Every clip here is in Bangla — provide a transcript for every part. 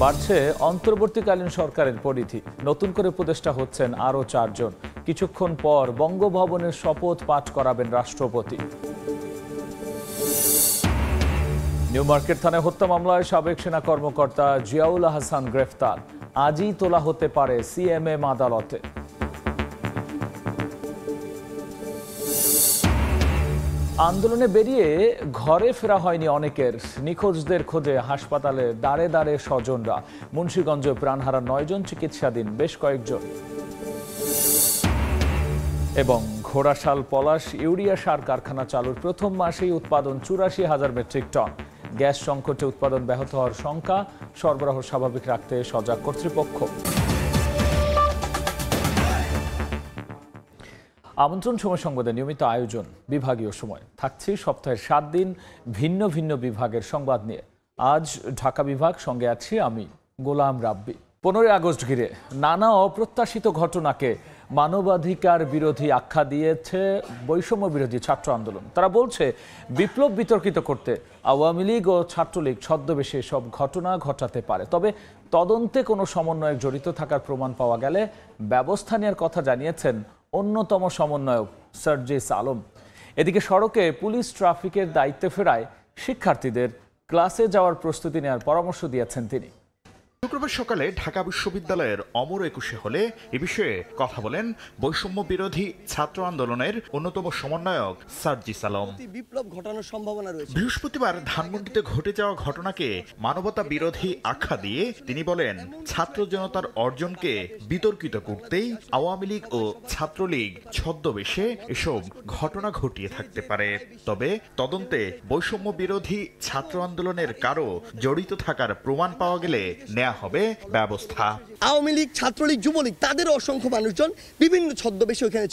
বাড়ছে অন্তর্বর্তীকালীন সরকারের পরিধি। নতুন করে উপদেষ্টা হচ্ছেন আরও 4 জন। কিছুক্ষণ পর বঙ্গভবনের শপথ পাঠ করাবেন রাষ্ট্রপতি। নিউ মার্কেট থানায় হত্যা মামলায় সাবেক সেনা কর্মকর্তা জিয়াউল হাসান গ্রেফতার। আজই তোলা হতে পারে সিএমএম আদালতে। আন্দোলনে বেরিয়ে ঘরে ফেরা হয়নি অনেকের। নিখোঁজদের খোঁজে হাসপাতালে দাঁড়ে দাঁড়ে স্বজনরা। মুন্সিগঞ্জে প্রাণহারা 9 জন, চিকিৎসাধীন বেশ কয়েকজন। এবং ঘোড়াশাল পলাশ ইউরিয়া সার কারখানা চালুর প্রথম মাসেই উৎপাদন 84,000 মেট্রিক টন। গ্যাস সংকটে উৎপাদন ব্যাহত হওয়ার শঙ্কা, সরবরাহ স্বাভাবিক রাখতে সজাগ কর্তৃপক্ষ। আমন্ত্রণ সময় সংবাদের নিয়মিত আয়োজন বিভাগীয় সময়। থাকছি সপ্তাহের 7 দিন ভিন্ন ভিন্ন বিভাগের সংবাদ নিয়ে। আজ ঢাকা বিভাগ, সঙ্গে আছি আমি গোলাম রাব্বি। 15 আগস্ট ঘিরে নানা অপ্রত্যাশিত ঘটনাকে মানবাধিকার বিরোধী আখ্যা দিয়েছে বৈষম্য বিরোধী ছাত্র আন্দোলন। তারা বলছে, বিপ্লব বিতর্কিত করতে আওয়ামী লীগ ও ছাত্রলীগ ছদ্মবেশে সব ঘটনা ঘটাতে পারে। তবে তদন্তে কোনো সমন্বয়ক জড়িত থাকার প্রমাণ পাওয়া গেলে ব্যবস্থা নেওয়ার কথা জানিয়েছেন অন্যতম সমন্বয়ক সার্জিস আলম। এদিকে সড়কে পুলিশ ট্রাফিকের দায়িত্বে ফেরায় শিক্ষার্থীদের ক্লাসে যাওয়ার প্রস্তুতি নেওয়ার পরামর্শ দিয়েছেন তিনি। শুক্রবার সকালে ঢাকা বিশ্ববিদ্যালয়ের অমর 21 হলে এ বিষয়ে কথা বলেন বৈষম্য বিরোধী ছাত্র আন্দোলনের অন্যতম সমন্বয়ক সার্জিস আলম। বিপ্লব ঘটানোর সম্ভাবনা রয়েছে। বৃহস্পতিবার ধানমন্ডিতে ঘটে যাওয়া ঘটনাকে মানবতা বিরোধী আখ্যা দিয়ে তিনি বলেন, ছাত্র জনতার অর্জনকে বিতর্কিত করতেই আওয়ামী লীগ ও ছাত্রলীগ ছদ্মবেশে এসব ঘটনা ঘটিয়ে থাকতে পারে। তবে তদন্তে বৈষম্য বিরোধী ছাত্র আন্দোলনের কারো জড়িত থাকার প্রমাণ পাওয়া গেলে হবে ব্যবস্থা। আওয়ামী লীগ, ছাত্রলীগ, যুবলীগ তাদের অসংখ্য মানুষজন বিভিন্ন ছদ্মবেশে ওখানে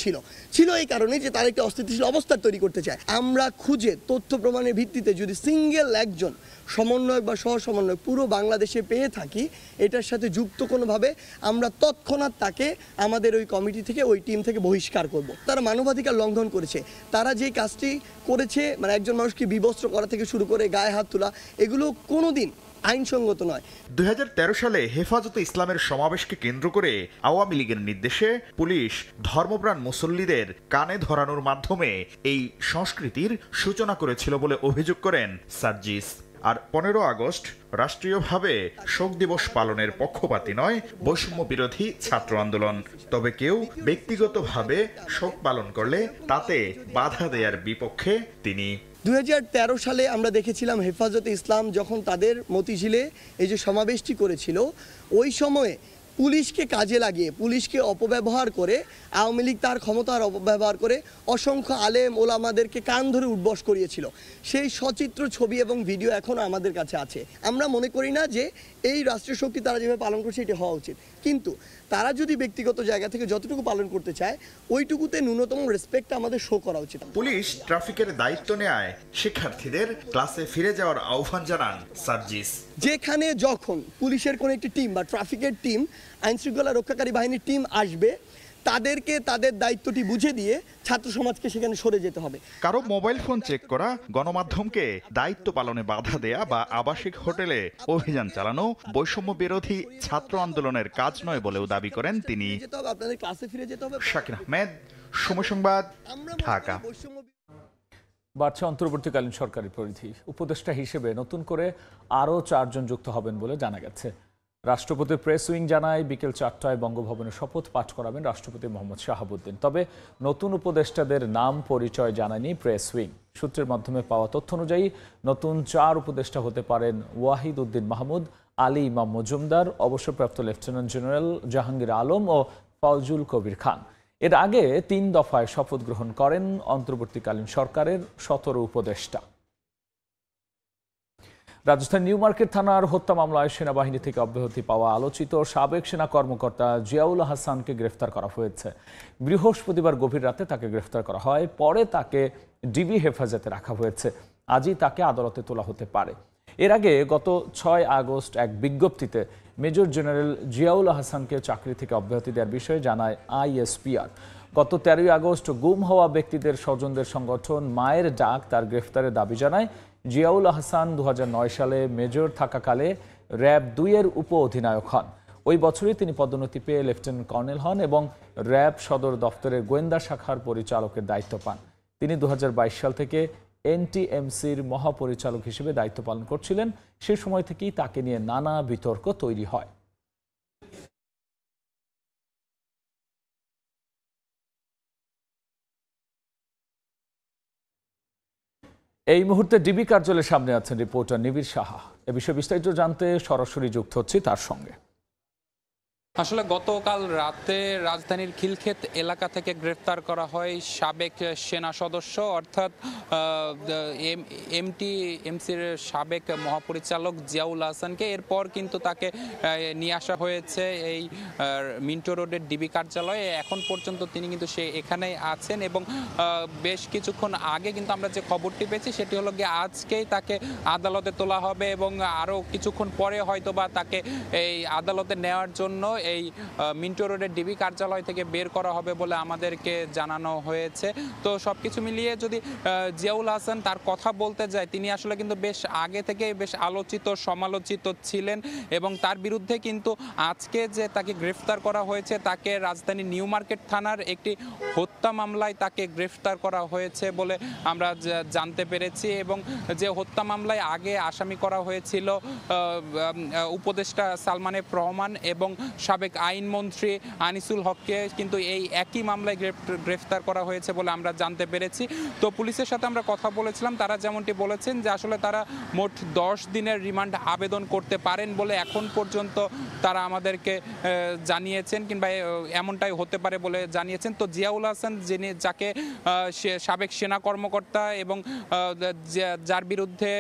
ছিল এই কারণে যে তারা একটা অস্থিতিশীল অবস্থা তৈরি করতে চায়। আমরা খুঁজে তথ্য প্রমাণের ভিত্তিতে যদি সিঙ্গেল একজন সমন্বয়ক বা সহ সমন্বয়ক পুরো বাংলাদেশে পেয়ে থাকি, এটার সাথে যুক্ত কোনোভাবে আমরা তৎক্ষণাৎ তাকে আমাদের ওই কমিটি থেকে, ওই টিম থেকে বহিষ্কার করব। তারা মানবাধিকার লঙ্ঘন করেছে। তারা যে কাজটি করেছে, মানে একজন মানুষকে বিবস্ত্র করা থেকে শুরু করে গায়ে হাত তোলা, এগুলো কোনোদিন আইনসঙ্গত নয়। 2013 সালে হেফাজতে ইসলামের সমাবেশকে কেন্দ্র করে আওয়ামী লীগের নির্দেশে পুলিশ ধর্মপ্রাণ মুসল্লিদের কানে ধরানোর মাধ্যমে এই সংস্কৃতির সূচনা করেছিল বলে অভিযোগ করেন সার্জিস। আর 15 আগস্ট রাষ্ট্রীয়ভাবে শোক দিবস পালনের পক্ষপাতী নয় বৈষম্য বিরোধী ছাত্র আন্দোলন। তবে কেউ ব্যক্তিগতভাবে শোক পালন করলে তাতে বাধা দেওয়ার বিপক্ষে তিনি। 2013 সালে আমরা দেখেছিলাম হেফাজতে ইসলাম যখন তাদের মতিঝিলে এই যে সমাবেশটি করেছিল, ওই সময়ে পুলিশকে কাজে লাগিয়ে, পুলিশকে অপব্যবহার করে আওয়ামী লীগ তার ক্ষমতার অপব্যবহার করে অসংখ্য আলেম ওলামাদেরকে কান ধরে উঠবস করিয়েছিল। সেই সচিত্র ছবি এবং ভিডিও এখনও আমাদের কাছে আছে। আমরা মনে করি না যে এই রাষ্ট্রীয় শক্তি তারা যেভাবে পালন করছে এটি হওয়া উচিত, কিন্তু তারা যদি ব্যক্তিগত জায়গা থেকে যতটুকু পালন করতে চায় ওইটুকুতে ন্যূনতম রেসপেক্ট আমাদের শো করা উচিত। পুলিশ ট্রাফিকের দায়িত্ব নেয় শিক্ষার্থীদের ক্লাসে ফিরে যাওয়ার আহ্বান জানান সার্জিস। যেখানে যখন পুলিশের কোনো একটি টিম বা ট্রাফিকের টিম, আইনশৃঙ্খলা রক্ষাকারী বাহিনীর টিম আসবে, তাদেরকে তাদের দায়িত্বটি বুঝে দিয়ে ছাত্র সমাজকে সেখানে সরে যেতে হবে। কারো মোবাইল ফোন চেক করা, গণমাধ্যমকে দায়িত্ব পালনে বাধা দেয়া বা আবাসিক হোটেলে অভিযান চালানো বৈষম্য বিরোধী ছাত্র আন্দোলনের কাজ নয় বলেও দাবি করেন তিনি। আপনাদের ক্লাসে ফিরে যেতে হবে। শাকির আহমেদ, সময় সংবাদ, ঢাকা। বাড়ছে অন্তর্বর্তীকালীন সরকারের পরিধি। উপদেষ্টা হিসেবে নতুন করে আরও 4 জন যুক্ত হবেন বলে জানা গেছে। রাষ্ট্রপতির প্রেস উইং জানায়, বিকেল 4টায় বঙ্গভবনে শপথ পাঠ করাবেন রাষ্ট্রপতি মোহাম্মদ শাহাবুদ্দিন। তবে নতুন উপদেষ্টাদের নাম পরিচয় জানায়নি প্রেস উইং। সূত্রের মাধ্যমে পাওয়া তথ্য অনুযায়ী নতুন 4 উপদেষ্টা হতে পারেন ওয়াহিদ উদ্দিন মাহমুদ, আলী ইমাম মজুমদার, অবসরপ্রাপ্ত লেফটেন্যান্ট জেনারেল জাহাঙ্গীর আলম ও ফজলুল কবির খান। এর আগে 3 দফায় শপথ গ্রহণ করেন অন্তর্বর্তীকালীন সরকারের 17 উপদেষ্টা। রাজধানী নিউ মার্কেট থানার হত্যা মামলায় সেনাবাহিনী থেকে অব্যাহতি পাওয়া আলোচিত সাবেক সেনা কর্মকর্তা জিয়াউল হাসানকে গ্রেফতার করা হয়েছে। বৃহস্পতিবার গভীর রাতে তাকে গ্রেফতার করা হয়, পরে তাকে ডিবি হেফাজতে রাখা হয়েছে। আজই তাকে আদালতে তোলা হতে পারে। এর আগে গত 6 আগস্ট এক বিজ্ঞপ্তিতে মেজর জেনারেল জিয়াউল হাসানকে চাকরি থেকে অব্যাহতি দেওয়ার বিষয়ে জানায় আইএসপিআর। গত 13 আগস্ট গুম হওয়া ব্যক্তিদের স্বজনদের সংগঠন মায়ের ডাক তার গ্রেফতারের দাবি জানায়। জিয়াউল হাসান 2009 সালে মেজর থাকাকালে র‍্যাব ২ এর উপ অধিনায়ক হন। ওই বছরই তিনি পদোন্নতি পেয়ে লেফটেন্যান্ট কর্নেল হন এবং র‍্যাব সদর দফতরের গোয়েন্দা শাখার পরিচালকের দায়িত্ব পান। তিনি ২০২২ সাল থেকে এনটিএমসির মহাপরিচালক হিসেবে দায়িত্ব পালন করছিলেন। সে সময় থেকেই তাকে নিয়ে নানা বিতর্ক তৈরি হয়। এই মুহূর্তে ডিবি কার্যালয়ের সামনে আছেন রিপোর্টার নিবিড় সাহা। এ বিষয়ে বিস্তারিত জানতে সরাসরি যুক্ত হচ্ছি তার সঙ্গে। আসলে গতকাল রাতে রাজধানীর খিলক্ষেত এলাকা থেকে গ্রেফতার করা হয় সাবেক সেনা সদস্য অর্থাৎ এমটিএমসির সাবেক মহাপরিচালক জিয়াউল হাসানকে। এরপর কিন্তু তাকে নিয়ে আসা হয়েছে এই মিন্টো রোডের ডিবি কার্যালয়ে। এখন পর্যন্ত তিনি কিন্তু এখানেই আছেন এবং বেশ কিছুক্ষণ আগে কিন্তু আমরা যে খবরটি পেয়েছি সেটি হলো গিয়ে আজকেই তাকে আদালতে তোলা হবে এবং আরও কিছুক্ষণ পরে হয়তোবা তাকে এই আদালতে নেওয়ার জন্য এই মিন্টো রোডের ডিবি কার্যালয় থেকে বের করা হবে বলে আমাদেরকে জানানো হয়েছে। তো সবকিছু মিলিয়ে যদি জিয়াউল হাসান তার কথা বলতে যায়, তিনি আসলে কিন্তু বেশ আগে থেকে বেশ আলোচিত সমালোচিত ছিলেন এবং তার বিরুদ্ধে কিন্তু আজকে যে তাকে গ্রেফতার করা হয়েছে, তাকে রাজধানী নিউ মার্কেট থানার একটি হত্যা মামলায় তাকে গ্রেফতার করা হয়েছে বলে আমরা জানতে পেরেছি এবং যে হত্যা মামলায় আগে আসামি করা হয়েছিল উপদেষ্টা সালমান এফ রহমান এবং সাবেক আইনমন্ত্রী আনিসুল হককে কিন্তু এই একই মামলায় গ্রেফতার করা হয়েছে বলে আমরা জানতে পেরেছি। তো পুলিশের সাথে আমরা কথা বলেছিলাম, তারা যেমনটি বলেছেন যে আসলে তারা মোট 10 দিনের রিমান্ড আবেদন করতে পারেন বলে এখন পর্যন্ত তারা আমাদেরকে জানিয়েছেন, কিংবা এমনটাই হতে পারে বলে জানিয়েছেন। তো জিয়াউল হাসান যাকে সাবেক সেনা কর্মকর্তা এবং যার বিরুদ্ধে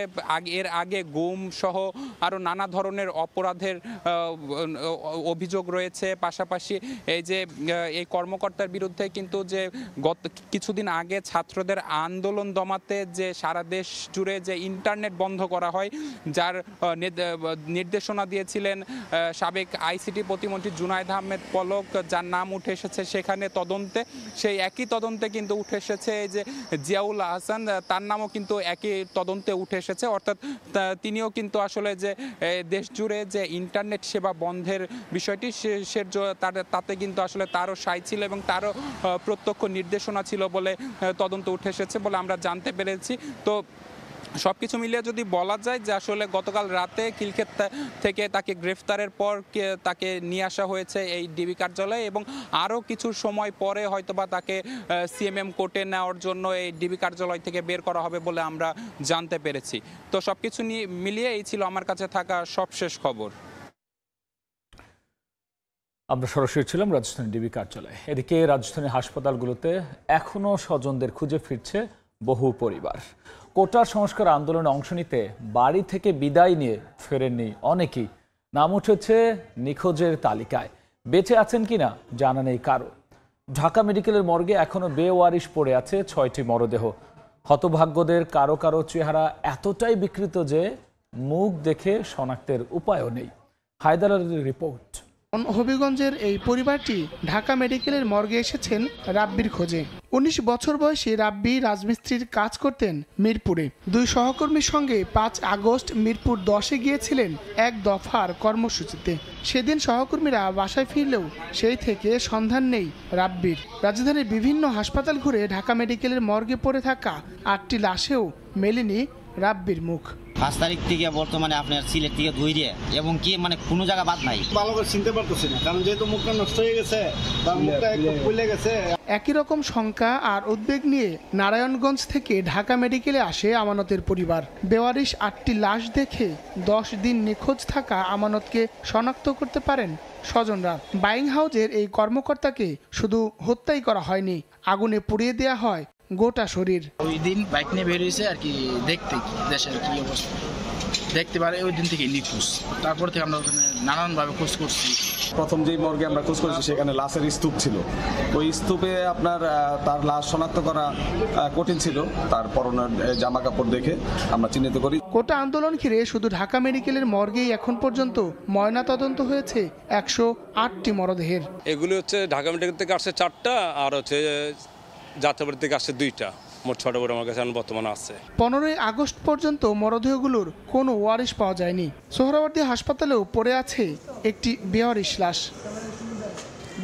এর আগে গুম সহ আরও নানা ধরনের অপরাধের অভিযোগ রয়েছে, পাশাপাশি এই যে এই কর্মকর্তার বিরুদ্ধে কিন্তু যে গত কিছুদিন আগে ছাত্রদের আন্দোলন দমাতে যে সারা দেশ জুড়ে যে ইন্টারনেট বন্ধ করা হয়, যার নির্দেশনা দিয়েছিলেন সাবেক আইসিটি প্রতিমন্ত্রী জুনায়েদ আহমেদ পলক, যার নাম উঠে এসেছে সেখানে তদন্তে, সেই একই তদন্তে কিন্তু উঠে এসেছে এই যে জিয়াউল হাসান, তার নামও কিন্তু একই তদন্তে উঠে এসেছে। অর্থাৎ তিনিও কিন্তু আসলে যে দেশ জুড়ে যে ইন্টারনেট সেবা বন্ধের বিষয়টি তাতে কিন্তু আসলে তারও সাই ছিল এবং তারও প্রত্যক্ষ নির্দেশনা ছিল বলে তদন্ত উঠে এসেছে বলে আমরা জানতে পেরেছি। তো সবকিছু মিলিয়ে যদি বলা যায় যে আসলে গতকাল রাতে খিলক্ষেত থেকে তাকে গ্রেফতারের পর তাকে নিয়ে আসা হয়েছে এই ডিবি কার্যালয়ে এবং আরও কিছু সময় পরে হয়তোবা তাকে সিএমএম কোর্টে নেওয়ার জন্য এই ডিবি কার্যালয় থেকে বের করা হবে বলে আমরা জানতে পেরেছি। তো সবকিছু মিলিয়ে এই ছিল আমার কাছে থাকা সবশেষ খবর। আমরা সরাসরি ছিলাম রাজধানী ডিবি কার্যালয়ে। এদিকে রাজধানীর হাসপাতালগুলোতে এখনও স্বজনদের খুঁজে ফিরছে বহু পরিবার। কোটা সংস্কার আন্দোলনে অংশ নিতে বাড়ি থেকে বিদায় নিয়ে ফেরেননি অনেকেই। নাম উঠেছে নিখোঁজের তালিকায়, বেঁচে আছেন কিনা জানা নেই কারো। ঢাকা মেডিকেলের মর্গে এখনো বেওয়ারিশ পড়ে আছে 6টি মরদেহ। হতভাগ্যদের কারো কারো চেহারা এতটাই বিকৃত যে মুখ দেখে শনাক্তের উপায়ও নেই। হায়দার আলীর রিপোর্ট। হবিগঞ্জের এই পরিবারটি ঢাকা মেডিকেলের মর্গে এসেছেন রাব্বির খোঁজে। 19 বছর বয়সী রাব্বি রাজমিস্ত্রির কাজ করতেন মিরপুরে। 2 সহকর্মীর সঙ্গে 5 আগস্ট মিরপুর 10-এ গিয়েছিলেন এক দফার কর্মসূচিতে। সেদিন সহকর্মীরা বাসায় ফিরলেও সেই থেকে সন্ধান নেই রাব্বির। রাজধানীর বিভিন্ন হাসপাতাল ঘুরে ঢাকা মেডিকেলের মর্গে পড়ে থাকা 8টি লাশেও মেলেনি রাব্বির মুখ। 5 তারিখ থেকে বর্তমানে আপনার সিলেট থেকে ধুইরে এবং কি মানে কোনো জায়গা বাদ নাই। ভালো করে চিনতে পারতেছি না, কারণ যেহেতু মুখটা নষ্ট হয়ে গেছে, তার মুখটা একটু ফুলে গেছে। একই রকম শঙ্কা আর উদ্বেগ নিয়ে নারায়ণগঞ্জ থেকে ঢাকা মেডিকেলে আসে আমানতের পরিবার। বেওয়ারিশ 8টি লাশ দেখে 10 দিন নিখোঁজ থাকা আমানতকে শনাক্ত করতে পারেন স্বজনরা। বাইং হাউজের এই কর্মকর্তাকে শুধু হত্যাই করা হয়নি, আগুনে পুড়িয়ে দেওয়া হয় গোটা শরীর। ওই দিন বাইক নিয়ে বের হয়েছে আর কি, দেখতে কি দেশের কি অবস্থা দেখতে পারে, ওই দিন থেকে নিখোঁজ। তারপর থেকে আমরা নানানভাবে খোঁজ করছি। প্রথম যেই মর্গে আমরা খোঁজ করেছি সেখানে লাশের স্তূপ ছিল। ওই স্তূপে আপনার তার লাশ শনাক্ত করা কঠিন ছিল, তার পরনের জামা কাপড় দেখে আমরা চিহ্নিত করি। কোটা আন্দোলন ঘিরে শুধু ঢাকা মেডিকেলের মর্গেই এখন পর্যন্ত ময়না তদন্ত হয়েছে 108টি মরদেহের। এগুলি হচ্ছে ঢাকা মেডিকেল থেকে আসছে 4টা আর হচ্ছে যাত্রাবাড়ি থেকে আসছে 2টা। মোট 6টা বডি আমার কাছে এখন বর্তমানে আছে। 15ই আগস্ট পর্যন্ত মরদেহগুলোর কোনো ওয়ারিশ পাওয়া যায়নি। সোহরাওয়ার্দী হাসপাতালেও পড়ে আছে একটি বেওয়ারিশ লাশ।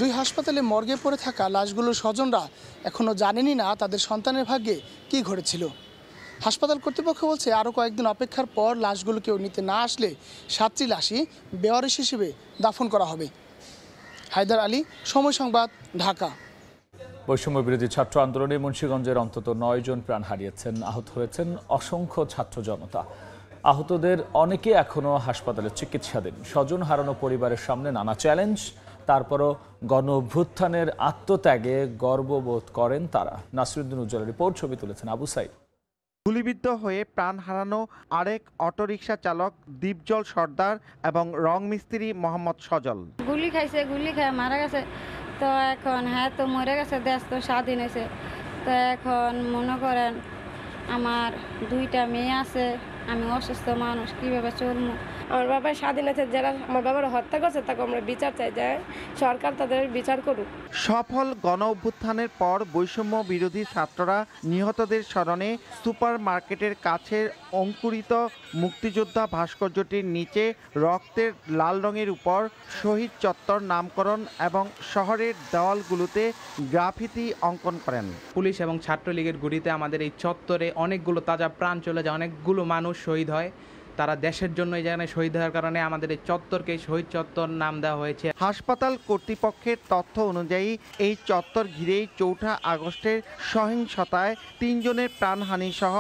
দুই হাসপাতালে মর্গে পড়ে থাকা লাশগুলোর স্বজনরা এখনও জানেনই না তাদের সন্তানের ভাগ্যে কী ঘটেছিল। হাসপাতাল কর্তৃপক্ষ বলছে আরও কয়েকদিন অপেক্ষার পর লাশগুলো কেউ নিতে না আসলে 7টি লাশই বেওয়ারিশ হিসেবে দাফন করা হবে। হায়দার আলী, সময় সংবাদ, ঢাকা। বৈষম্য বিরোধী ছাত্র আন্দোলনে মুন্সিগঞ্জের অন্তত 9 জন প্রাণ হারিয়েছেন, আহত হয়েছেন অসংখ্য ছাত্র জনতা। আহতদের অনেকে এখনও হাসপাতালে চিকিৎসাধীন। স্বজন হারানো পরিবারের সামনে নানা চ্যালেঞ্জ, তারপরও গণ অভ্যুত্থানের আত্মত্যাগে গর্ববোধ করেন তারা। নাসিরুদ্দিন উজ্জ্বলের রিপোর্ট, ছবি তুলেছেন আবু সাইদ। গুলিবিদ্ধ হয়ে প্রাণ হারানো আরেক অটোরিকশা চালক দীপজল সর্দার এবং রং মিস্ত্রি মোহাম্মদ সজল। গুলি খাইছে, গুলি খেয়ে মারা গেছে। তো এখন হ্যাঁ তো মরে গেছে, দেশ তো স্বাধীন হয়েছে। তো এখন মনে করেন আমার 2টা মেয়ে আছে, আমি অসুস্থ মানুষ, কীভাবে চলবো? আমার বাবা স্বাধীনতার যারা আমার বাবার হত্যা করছে তাকে আমরা বিচার চাই, যে সরকার তাদের বিচার করুক। সফল গণ অভ্যুত্থানের পর বৈষম্য বিরোধী ছাত্ররা নিহতদের স্মরণে সুপার মার্কেটের কাছের অঙ্কুরিত মুক্তিযোদ্ধা ভাস্কর্যটির নিচে রক্তের লাল রঙের উপর শহীদ চত্বর নামকরণ এবং শহরের দেওয়ালগুলোতে গ্রাফিতি অঙ্কন করেন। পুলিশ এবং ছাত্রলীগের গুলিতে আমাদের এই চত্বরে অনেকগুলো তাজা প্রাণ চলে যায়, অনেকগুলো মানুষ শহীদ হয়। তারা দেশের জন্য এই জায়গায় শহীদ হওয়ার কারণে আমাদের এই চত্বরকে শহীদ চত্বর নাম দেওয়া হয়েছে। হাসপাতাল কর্তৃপক্ষের তথ্য অনুযায়ী এই চত্বর ঘিরেই 4 আগস্টের সহিংসতায় 3 জনের প্রাণহানি সহ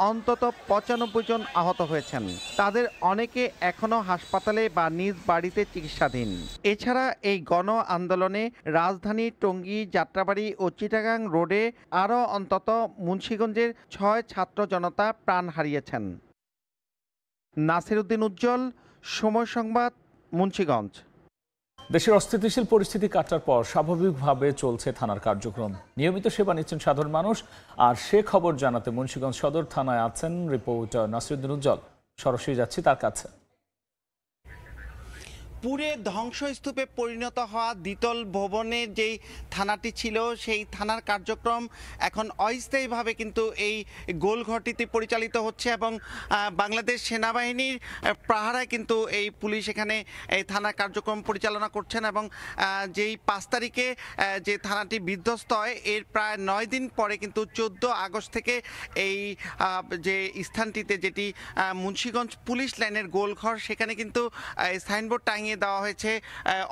অন্তত 95 জন আহত হয়েছেন। তাদের অনেকে এখনও হাসপাতালে বা নিজ বাড়িতে চিকিৎসাধীন। এছাড়া এই গণ আন্দোলনে রাজধানী টঙ্গী, যাত্রাবাড়ি ও চিটাগাং রোডে আরও অন্তত মুন্সিগঞ্জের 6 ছাত্র জনতা প্রাণ হারিয়েছেন। নাসিরুদ্দিন উজ্জ্বল, সময় সংবাদ, মুন্সিগঞ্জ। দেশের অস্থিতিশীল পরিস্থিতি কাটার পর স্বাভাবিকভাবে চলছে থানার কার্যক্রম। নিয়মিত সেবা নিচ্ছেন সাধারণ মানুষ। আর সে খবর জানাতে মুন্সিগঞ্জ সদর থানায় আছেন রিপোর্টার নাসিরুদ্দিন উজ্জ্বল। সরাসরি যাচ্ছি তার কাছে। পুরে ধ্বংসস্তূপে পরিণত হওয়া দ্বিতল ভবনের যেই থানাটি ছিল সেই থানার কার্যক্রম এখন অস্থায়ীভাবে কিন্তু এই গোলঘরটিতে পরিচালিত হচ্ছে এবং বাংলাদেশ সেনাবাহিনীর পাহারায় কিন্তু এই পুলিশ এখানে এই থানার কার্যক্রম পরিচালনা করছেন এবং যেই 5 তারিখে যে থানাটি বিধ্বস্ত হয় এর প্রায় 9 দিন পরে কিন্তু 14 আগস্ট থেকে এই যে স্থানটিতে যেটি মুন্সিগঞ্জ পুলিশ লাইনের গোলঘর সেখানে কিন্তু সাইনবোর্ড টাঙিয়ে দেওয়া হয়েছে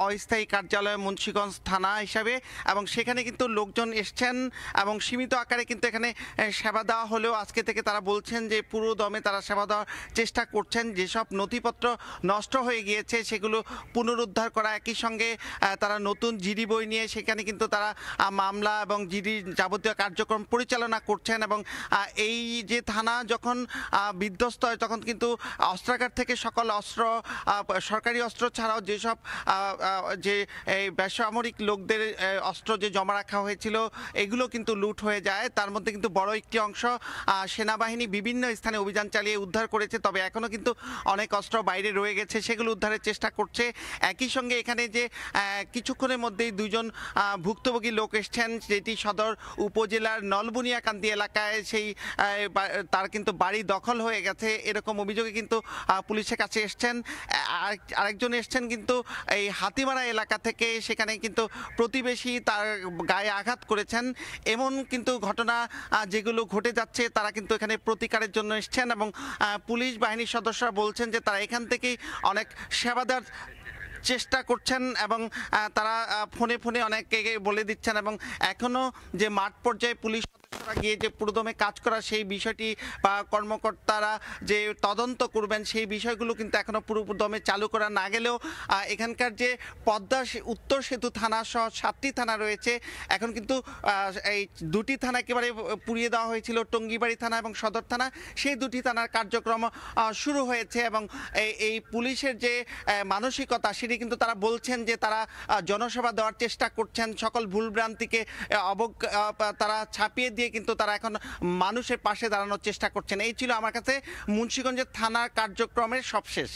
অস্থায়ী কার্যালয় মুন্সিগঞ্জ থানা হিসাবে এবং সেখানে কিন্তু লোকজন এসছেন এবং সীমিত আকারে কিন্তু এখানে সেবা দেওয়া হলেও আজকে থেকে তারা বলছেন যে পুরো দমে তারা সেবা দেওয়ার চেষ্টা করছেন। যেসব নথিপত্র নষ্ট হয়ে গিয়েছে সেগুলো পুনরুদ্ধার করা, একই সঙ্গে তারা নতুন জিডি বই নিয়ে সেখানে কিন্তু তারা মামলা এবং জিডির যাবতীয় কার্যক্রম পরিচালনা করছেন এবং এই যে থানা যখন বিধ্বস্ত হয় তখন কিন্তু অস্ত্রাগার থেকে সকল অস্ত্র, সরকারি অস্ত্র ছাড়াও যেসব যে এই বেসামরিক লোকদের অস্ত্র যে জমা রাখা হয়েছিল এগুলো কিন্তু লুট হয়ে যায়। তার মধ্যে কিন্তু বড় একটি অংশ সেনাবাহিনী বিভিন্ন স্থানে অভিযান চালিয়ে উদ্ধার করেছে, তবে এখনও কিন্তু অনেক অস্ত্র বাইরে রয়ে গেছে, সেগুলো উদ্ধারের চেষ্টা করছে। একই সঙ্গে এখানে যে কিছুক্ষণের মধ্যেই 2 জন ভুক্তভোগী লোক এসছেন, যেটি সদর উপজেলার নলবুনিয়াকান্দি এলাকায় সেই তার কিন্তু বাড়ি দখল হয়ে গেছে এরকম অভিযোগে কিন্তু পুলিশের কাছে এসছেন। আরেকজন এসছেন কিন্তু এই হাতিমারা এলাকা থেকে, সেখানে কিন্তু প্রতিবেশী তার গায়ে আঘাত করেছেন। এমন কিন্তু ঘটনা যেগুলো ঘটে যাচ্ছে তারা কিন্তু এখানে প্রতিকারের জন্য এসছেন এবং পুলিশ বাহিনীর সদস্যরা বলছেন যে তারা এখান থেকেই অনেক সেবা দেওয়ার চেষ্টা করছেন এবং তারা ফোনে ফোনে অনেককে বলে দিচ্ছেন এবং এখনও যে মাঠ পর্যায়ে পুলিশ গিয়ে যে পুরোদমে কাজ করা সেই বিষয়টি বা কর্মকর্তারা যে তদন্ত করবেন সেই বিষয়গুলো কিন্তু এখনো পুরোদমে চালু করা না গেলেও এখানকার যে পদ্মা উত্তর সেতু থানা সহ 7টি থানা রয়েছে, এখন কিন্তু এই 2টি থানা একেবারে পুড়িয়ে দেওয়া হয়েছিল, টঙ্গিবাড়ি থানা এবং সদর থানা, সেই 2টি থানার কার্যক্রম শুরু হয়েছে এবং এই পুলিশের যে মানসিকতা সেটি কিন্তু তারা বলছেন যে তারা জনসেবা দেওয়ার চেষ্টা করছেন, সকল ভুলভ্রান্তিকে তারা ছাপিয়ে দিয়ে কিন্তু তারা এখন মানুষের পাশে দাঁড়ানোর চেষ্টা করছেন। এই ছিল আমার কাছে মুন্সিগঞ্জের থানার কার্যক্রমের সবশেষ।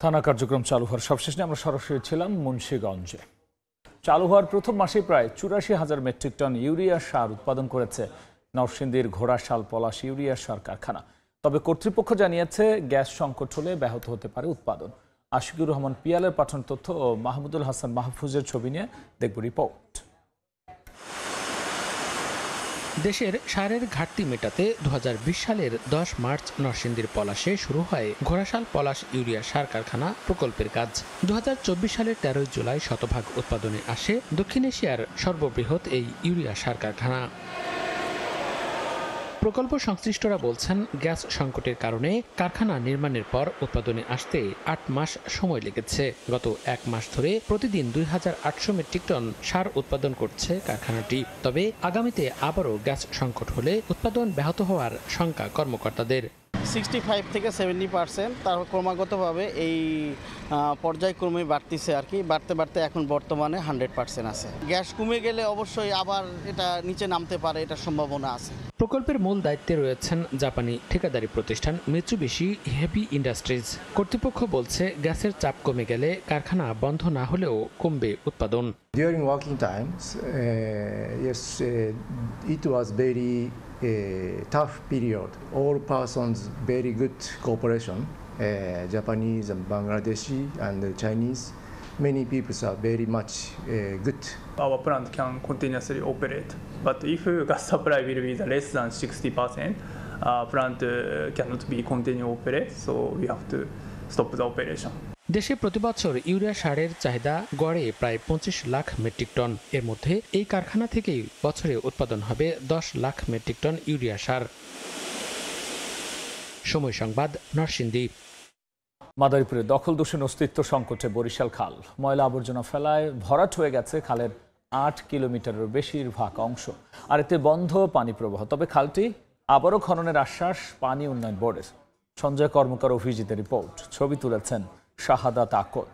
থানা কার্যক্রম চালু হওয়ার সবশেষ নিয়ে আমরা সরাসরি ছিলাম মুন্সিগঞ্জে। চালু হওয়ার প্রথম মাসে প্রায় ৮৪,০০০ মেট্রিক টন ইউরিয়া সার উৎপাদন করেছে নরসিংদীর ঘোড়াশাল পলাশ ইউরিয়া সার কারখানা। তবে কর্তৃপক্ষ জানিয়েছে গ্যাস সংকট হলে ব্যাহত হতে পারে উৎপাদন। আশিকুর রহমান পিয়ালের পাঠানো তথ্য ও মাহমুদুল হাসান মাহফুজের ছবি নিয়ে দেখব রিপোর্ট। দেশের সারের ঘাটতি মেটাতে ২০২০ সালের ১০ মার্চ নরসিংদীর পলাশে শুরু হয় ঘোড়াশাল পলাশ ইউরিয়া সার কারখানা প্রকল্পের কাজ। ২০২৪ সালের ১৩ জুলাই শতভাগ উৎপাদনে আসে দক্ষিণ এশিয়ার সর্ববৃহৎ এই ইউরিয়া সার কারখানা। প্রকল্প সংশ্লিষ্টরা বলছেন, গ্যাস সংকটের কারণে কারখানা নির্মাণের পর উৎপাদনে আসতে ৮ মাস সময় লেগেছে। গত ১ মাস ধরে প্রতিদিন ২,৮০০ মেট্রিক টন সার উৎপাদন করছে কারখানাটি। তবে আগামীতে আবারও গ্যাস সংকট হলে উৎপাদন ব্যাহত হওয়ার শঙ্কা কর্মকর্তাদের। 65 থেকে 70%, তার ক্রমাগতভাবে এই পর্যায়ক্রমে বাড়তিছে আর কি, বাড়তে বাড়তে এখন বর্তমানে 100% আছে। গ্যাস কমে গেলে অবশ্যই আবার এটা নিচে নামতে পারে, এটার সম্ভাবনা আছে। প্রকল্পের মূল দায়িত্বে রয়েছেন জাপানি ঠিকাদারি প্রতিষ্ঠান মিৎসুবিশি হেভি ইন্ডাস্ট্রিজ। কর্তৃপক্ষ বলছে, গ্যাসের চাপ কমে গেলে কারখানা বন্ধ না হলেও কমবে উৎপাদন। During working times, yes, it was very tough period. All persons very good cooperation. Japanese and Bangladeshi and Chinese. Many people are very much good. Our plant can continuously operate, but if gas supply will be less than 60%, plant cannot be continue operate, so we have to stop the operation. দেশে প্রতিবছর ইউরিয়া সারের চাহিদা গড়ে প্রায় ২৫ লাখ মেট্রিক টন। এর মধ্যে এই কারখানা থেকেই বছরে উৎপাদন হবে ১০ লাখ মেট্রিক টন ইউরিয়া সার। সময় সংবাদ, নরসিংদী। মাদারীপুরে দখল দূষণ অস্তিত্ব সংকটে বরিশাল খাল। ময়লা আবর্জনা ফেলায় ভরাট হয়ে গেছে খালের ৮ কিলোমিটারের বেশিরভাগ অংশ, আর এতে বন্ধ পানি প্রবাহ। তবে খালটি আবারও খননের আশ্বাস পানি উন্নয়ন বোর্ডের। সঞ্জয় কর্মকার অভিজিতের রিপোর্ট, ছবি তুলেছেন শাহাদাত আকর।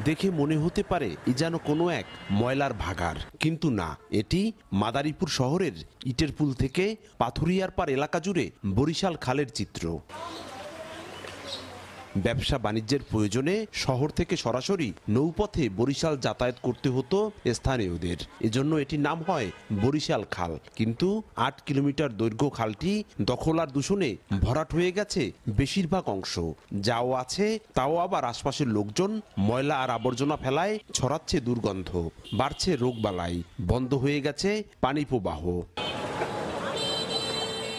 দেখে মনে হতে পারে এ যেন কোনো এক ময়লার ভাগাড়, কিন্তু না, এটি মাদারীপুর শহরের ইটের পুল থেকে পাথুরিয়ার পার এলাকা জুড়ে বরিশাল খালের চিত্র। ব্যবসা বাণিজ্যের প্রয়োজনে শহর থেকে সরাসরি নৌপথে বরিশাল যাতায়াত করতে হতো স্থানীয়দের। এজন্য এটির নাম হয় বরিশাল খাল। কিন্তু ৮ কিলোমিটার দৈর্ঘ্য খালটি দখল আর দূষণে ভরাট হয়ে গেছে বেশিরভাগ অংশ। যাও আছে তাও আবার আশপাশের লোকজন ময়লা আর আবর্জনা ফেলায় ছড়াচ্ছে দুর্গন্ধ, বাড়ছে রোগবালাই, বন্ধ হয়ে গেছে পানি প্রবাহ।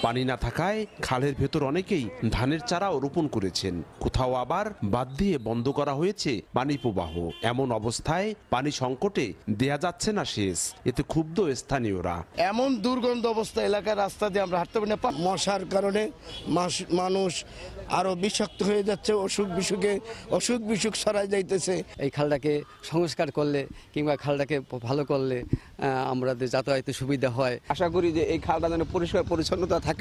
পানি না থাকায় খালের ভেতর অনেকেই ধানের চারাও রোপণ করেছেন, কোথাও আবার বাদ দিয়ে বন্ধ করা হয়েছে পানি প্রবাহ। এমন অবস্থায় পানি সংকটে দেয়া যাচ্ছে না শেষ, এতে ক্ষুব্ধ স্থানীয়রা। এমন দুর্গন্ধ অবস্থা এলাকার রাস্তা দিয়ে আমরা হাঁটতে পারি না। মশার কারণে মানুষ আরো বিষাক্ত হয়ে যাচ্ছে, অসুখ বিসুখ ছড়ায় যাইতেছে। এই খালটাকে সংস্কার করলে কিংবা খালটাকে ভালো করলে আমাদের যাতায়াতে সুবিধা হয়। আশা করি যে এই খালটা যেন পরিষ্কার পরিচ্ছন্নতা থাকে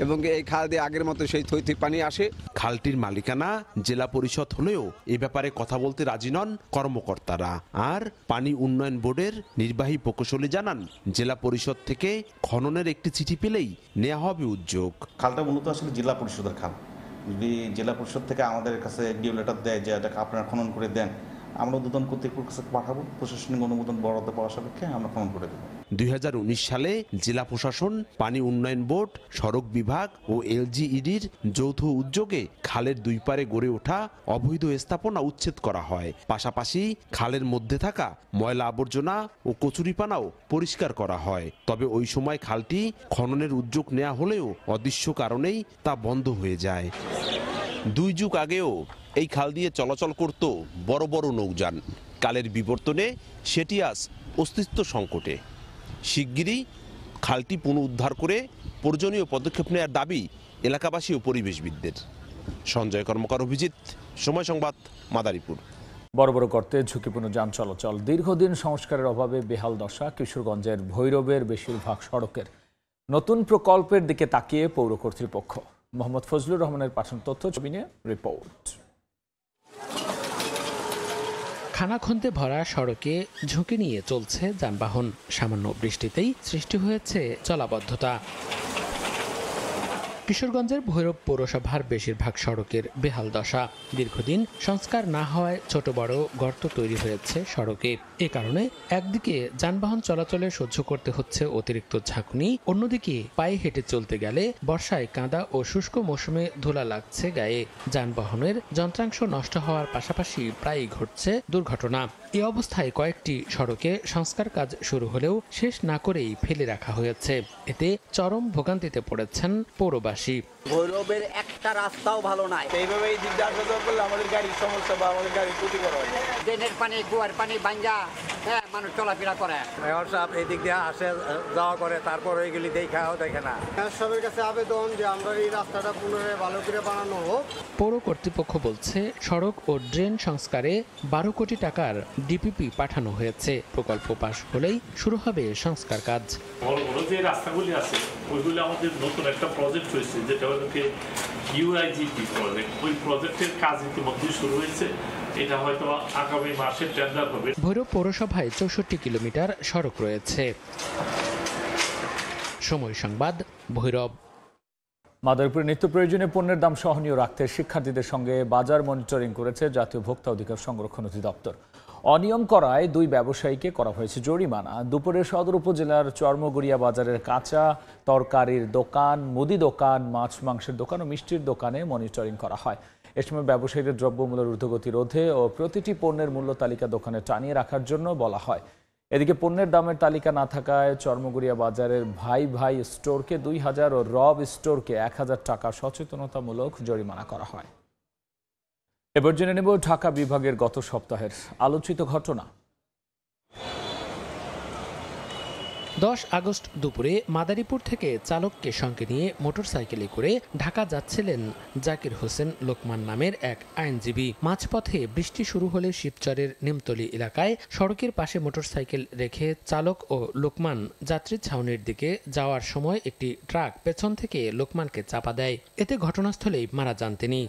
এবং এই খাল দিয়ে আগের মতো সেই থইথই পানি আসে। খালটির মালিকানা জেলা পরিষদ হলেও এ ব্যাপারে কথা বলতে রাজি নন কর্মকর্তারা। আর পানি উন্নয়ন বোর্ডের নির্বাহী প্রকৌশলী জানান, জেলা পরিষদ থেকে খননের একটি চিঠি পেলেই নেওয়া হবে উদ্যোগ। খালটা মূলত আসলে জেলা পরিষদের খাল। যদি জেলা পরিষদ থেকে আমাদের কাছে ডিও লেটার দেয় যে এটাকে আপনারা খনন করে দেন, আমরা উদ্বোধন কর্তৃপক্ষের কাছে পাঠাবো, প্রশাসনিক অনুমোদন বরাদ্দ পাওয়া সাপেক্ষে আমরা খনন করে দেবো। ২০১৯ সালে জেলা প্রশাসন, পানি উন্নয়ন বোর্ড, সড়ক বিভাগ ও এলজিইডির যৌথ উদ্যোগে খালের দুই পারে গড়ে ওঠা অবৈধ স্থাপনা উচ্ছেদ করা হয়। পাশাপাশি খালের মধ্যে থাকা ময়লা আবর্জনা ও কচুরিপানাও পরিষ্কার করা হয়। তবে ওই সময় খালটি খননের উদ্যোগ নেওয়া হলেও অদৃশ্য কারণেই তা বন্ধ হয়ে যায়। 2 যুগ আগেও এই খাল দিয়ে চলাচল করত বড় বড় নৌযান। কালের বিবর্তনে সেটি আজ অস্তিত্ব সংকটে। শিগগিরই খালটি পুনরুদ্ধার করে প্রয়োজনীয় পদক্ষেপ নেওয়ার দাবি এলাকাবাসী ও পরিবেশবিদদের। সঞ্জয় কর্মকার, অভিজিৎ, সময় সংবাদ, মাদারীপুর। বড় বড় গর্তে ঝুঁকিপূর্ণ যান চলাচল, দীর্ঘদিন সংস্কারের অভাবে বেহাল দশা কিশোরগঞ্জের ভৈরবের বেশিরভাগ সড়কের। নতুন প্রকল্পের দিকে তাকিয়ে পৌর কর্তৃপক্ষ। মোহাম্মদ ফজলুর রহমানের পাঠানো তথ্য, ছবি নিয়ে রিপোর্ট। খানাখন্দে ভরা সড়কে ঝুঁকি নিয়ে চলছে যানবাহন। সামান্য বৃষ্টিতেই সৃষ্টি হয়েছে জলাবদ্ধতা। কিশোরগঞ্জের ভৈরব পৌরসভার বেশিরভাগ সড়কের বেহাল দশা। দীর্ঘদিন সংস্কার না হওয়ায় ছোট বড় গর্ত তৈরি হয়েছে সড়কে। এ কারণে একদিকে যানবাহন চলাচলে সহ্য করতে হচ্ছে অতিরিক্ত ঝাঁকুনি, অন্যদিকে পায়ে হেঁটে চলতে গেলে বর্ষায় কাদা ও শুষ্ক মৌসুমে ধুলা লাগছে গায়ে। যানবাহনের যন্ত্রাংশ নষ্ট হওয়ার পাশাপাশি প্রায়ই ঘটছে দুর্ঘটনা। এ অবস্থায় কয়েকটি সড়কে সংস্কার কাজ শুরু হলেও শেষ না করেই ফেলে রাখা হয়েছে। এতে চরম ভোগান্তিতে পড়েছেন পৌরবাসী। ভৈরবের একটা রাস্তাও ভালো নাই, এইভাবেই দিকদার করলে আমাদের গাড়ির সমস্যা বা আমাদের গাড়ির ক্ষতিকর হয়। ড্রেনের পানি, কুয়ার পানি ভাঙ্গা, হ্যাঁ, মানুষ চলাফেরা করে। মেয়র সাহেব এই দিক দিয়ে আসে যাওয়া করে, তারপর ওইগুলি দেখাও দেখে না। মেয়র সাহেবের কাছে আবেদন যে আমরা এই রাস্তাটা পুনরায় ভালো করে বানানো হোক। পৌর কর্তৃপক্ষ বলছে সড়ক ও ড্রেন সংস্কারে 12 কোটি টাকার ডিপিপি পাঠানো হয়েছে। প্রকল্প পাস হলেই শুরু হবে সংস্কার কাজ। বড় বড় যে রাস্তাগুলি আছে ওইগুলি আমাদের নতুন একটা প্রজেক্ট হয়েছে, যেটা হলো কি ইউআইজিপি প্রজেক্ট। ওই প্রজেক্টের কাজ ইতিমধ্যে শুরু হয়েছে, এটা হয়তো আগামী মাসে টেন্ডার হবে। ভৈরব পৌরসভায় 64 কিলোমিটার সড়ক রয়েছে। সময় সংবাদ, ভৈরব। মাদারীপুরে নিত্য প্রয়োজনীয় পণ্যের দাম সহনীয় রাখতে শিক্ষার্থীদের সঙ্গে বাজার মনিটরিং করেছে জাতীয় ভোক্তা অধিকার সংরক্ষণ অধিদপ্তর। অনিয়ম করায় 2 ব্যবসায়ীকে করা হয়েছে জরিমানা। দুপুরে সদর উপজেলার চর্মগড়িয়া বাজারের কাঁচা তরকারির দোকান, মুদি দোকান, মাছ মাংসের দোকান ও মিষ্টির দোকানে মনিটরিং করা হয়। এ সময় ব্যবসায়ীদের দ্রব্যমূল্যের ঊর্ধ্বগতি রোধে ও প্রতিটি পণ্যের মূল্য তালিকা দোকানে টানিয়ে রাখার জন্য বলা হয়। এদিকে পণ্যের দামের তালিকা না থাকায় চর্মগড়িয়া বাজারের ভাই ভাই স্টোরকে 2000 ও রব স্টোরকে 1000 টাকা সচেতনতামূলক জরিমানা করা হয়। এবার জেনে নেব ঢাকা বিভাগের গত সপ্তাহের আলোচিত ঘটনা। 10 আগস্ট দুপুরে মাদারীপুর থেকে চালককে সঙ্গে নিয়ে মোটরসাইকেলে করে ঢাকা যাচ্ছিলেন জাকির হোসেন লোকমান নামের এক আইনজীবী। মাঝপথে বৃষ্টি শুরু হলে শিবচরের নিমতলী এলাকায় সড়কের পাশে মোটরসাইকেল রেখে চালক ও লোকমান যাত্রী ছাউনির দিকে যাওয়ার সময় একটি ট্রাক পেছন থেকে লোকমানকে চাপা দেয়। এতে ঘটনাস্থলেই মারা যান তিনি।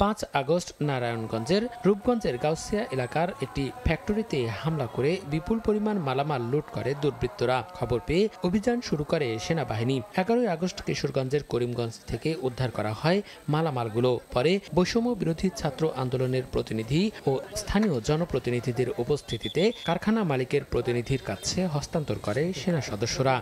5 আগস্ট নারায়ণগঞ্জের রূপগঞ্জের গাউসিয়া এলাকার একটি ফ্যাক্টরিতে হামলা করে বিপুল পরিমাণ মালামাল লুট করে দুর্বৃত্তরা। খবর পেয়ে অভিযান শুরু করে সেনাবাহিনী। 11 আগস্ট কিশোরগঞ্জের করিমগঞ্জ থেকে উদ্ধার করা হয় মালামালগুলো। পরে বৈষম্য বিরোধী ছাত্র আন্দোলনের প্রতিনিধি ও স্থানীয় জনপ্রতিনিধিদের উপস্থিতিতে কারখানা মালিকের প্রতিনিধির কাছে হস্তান্তর করে সেনা সদস্যরা।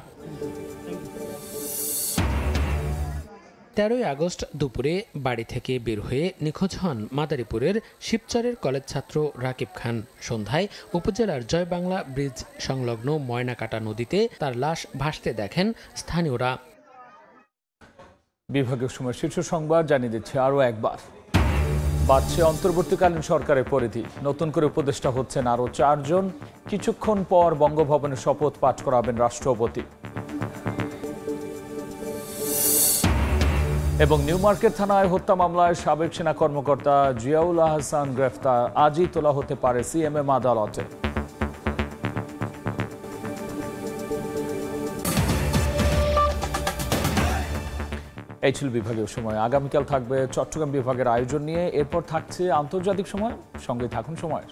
13 আগস্ট দুপুরে বাড়ি থেকে বের হয়ে নিখোঁজ হন মাদারীপুরের শিবচরের কলেজ ছাত্র রাকিব খান। সন্ধ্যায় উপজেলার জয়বাংলা ব্রিজ সংলগ্ন ময়নাকাটা নদীতে তার লাশ ভাসতে দেখেন স্থানীয়রা। বিভাগীয় সময় শীর্ষ সংবাদ জানিয়ে দিচ্ছে আরও একবার। বাড়ছে অন্তর্বর্তীকালীন সরকারের পরিধি। নতুন করে উপদেষ্টা হচ্ছেন আরও 4 জন। কিছুক্ষণ পর বঙ্গভবনে শপথ পাঠ করাবেন রাষ্ট্রপতি। এবং নিউ মার্কেট থানায় হত্যা মামলায় সাবেক সেনা কর্মকর্তা জিয়াউল আহসান গ্রেফতার। আজই তোলা হতে পারে সিএমএম আদালতে। এই ছিল বিভাগীয় সময়। আগামীকাল থাকবে চট্টগ্রাম বিভাগের আয়োজন নিয়ে। এরপর থাকছে আন্তর্জাতিক সময়। সঙ্গে থাকুন সময়ের।